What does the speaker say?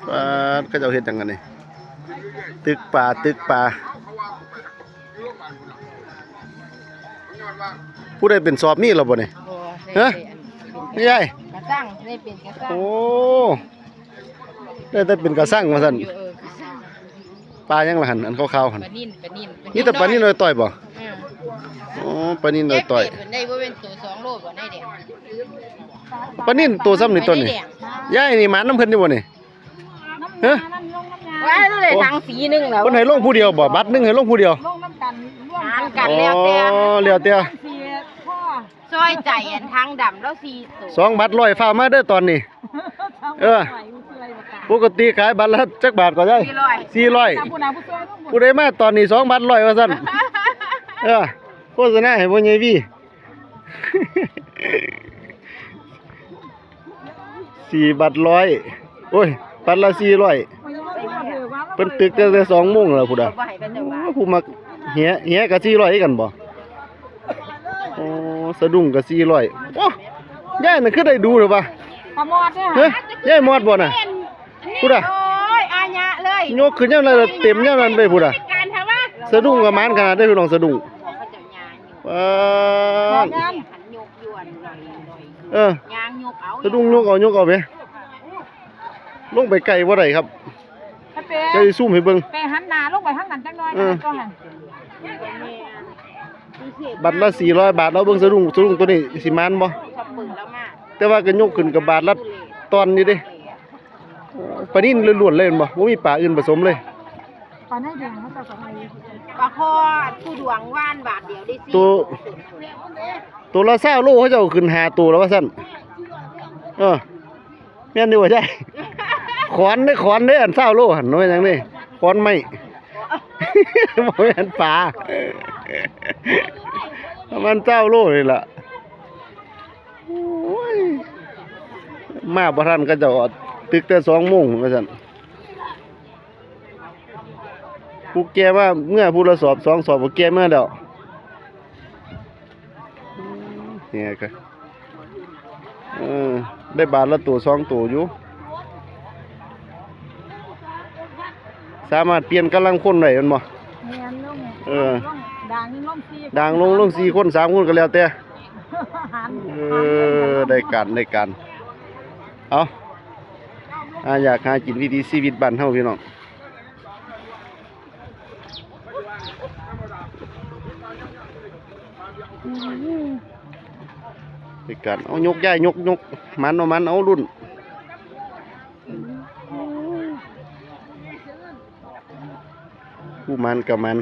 ปลาก็จะเห็ดจังกันนี่ตึกปลาผู้ใดเป็นสอบมีหรอบ่เนี่ยฮะไม่ใช่กระซังได้เป็นกระซังโอ้ได้เป็นกระซังมาสั่นปลายังละหันอันขาวๆหันนี่แต่ปลานิ่นลอยต่อยบ่อ๋อปลานิ่นลอยต่อยได้ว่าเป็นตัว2 โลบ่ได้แดงปลานิ่นตัวซ้ำนี่ตัวนี้ย่ายนี่หมาน้ำเพิ่นนี่บ่นี่ฮะว่าเลยทางสีนึงแล้วเพิ่นให้ลงผู้เดียวบ่บัตรนึงให้ลงผู้เดียวลงน้ำกันร่วมกันแล้วแต่อ๋อแล้วแต่ซอยใจอันทางดำแล้ว4 ตัว2 บัตร100ฟ้ามาเด้อตอนนี้ปกติขายบัตรละจักบาทก็ได้400ผู้ใดมาตอนนี้2 บัตร100ว่าซั่นโฆษณาให้บ่ใหญ่พี่4 บัตร100โอ้ยบัตรละ400เพิ่นตึกแต่2 โมงแล้วพุ่นน่ะผู้มักเหี้ยก็400กันบ่อ๋อสะดุ้งก็400โอ้ยายน่ะคือได้ดูหรือเปล่าปลาหมอดเนี่ยยายหมอดบ่น่ะพุ่นน่ะโอ้ยอาญะเลยยกขึ้นยามนั้นเต็มยามนั้นไปพุ่นน่ะสะดุ้งกับมานขนาดได้พี่น้องสะดุ้งสะดุ้งยกเอาไปลงไปไกลบ่ได้ครับจะซูมให้เบิ่งไปหันหน้าลงไปทางนั้นจังน้อยก็หันบัตรละ400 บาทแล้วเบิ่งสะดุ้งตัวนี้สิมานบ่แต่ว่าก็ยกขึ้นกับบาทละตอนนี้เด้ปลานิ่นล้วนๆเลยบ่มีปลาอื่นผสมเลยปลาในแดงเขาจะปลาคอผู้ดวงว่านบาทเดียวได้ตัวละ20 โลเขาจะเอาขึ้น5 ตัวแล้วว่าซั่นแม่นอยู่ว่าใช่ขอนเด้อัน20 โลหั่นว่าจังนี้ขอนไม้บ่แม่นปลาประมาณ20 โลนี่ล่ะโอ้ยมาบ่ทันก็จะตึกแต่2 โมงว่าซั่นผู้แก่มาเมื่อผู้ละสอบ2 สอบผู้แก่เมื่อแล้วเนี่ยก็ได้บาทละตัว2 ตัวอยู่สามารถเปลี่ยนกำลังคนได้แม่นบ่ด่างลง4 คน3 คนก็แล้วแต่ได้การเอาอยากหากินวิถีชีวิตบ้านเฮาพี่น้องได้การเอายกย้ายยกมันเอารุ่นผู้มันกับมัน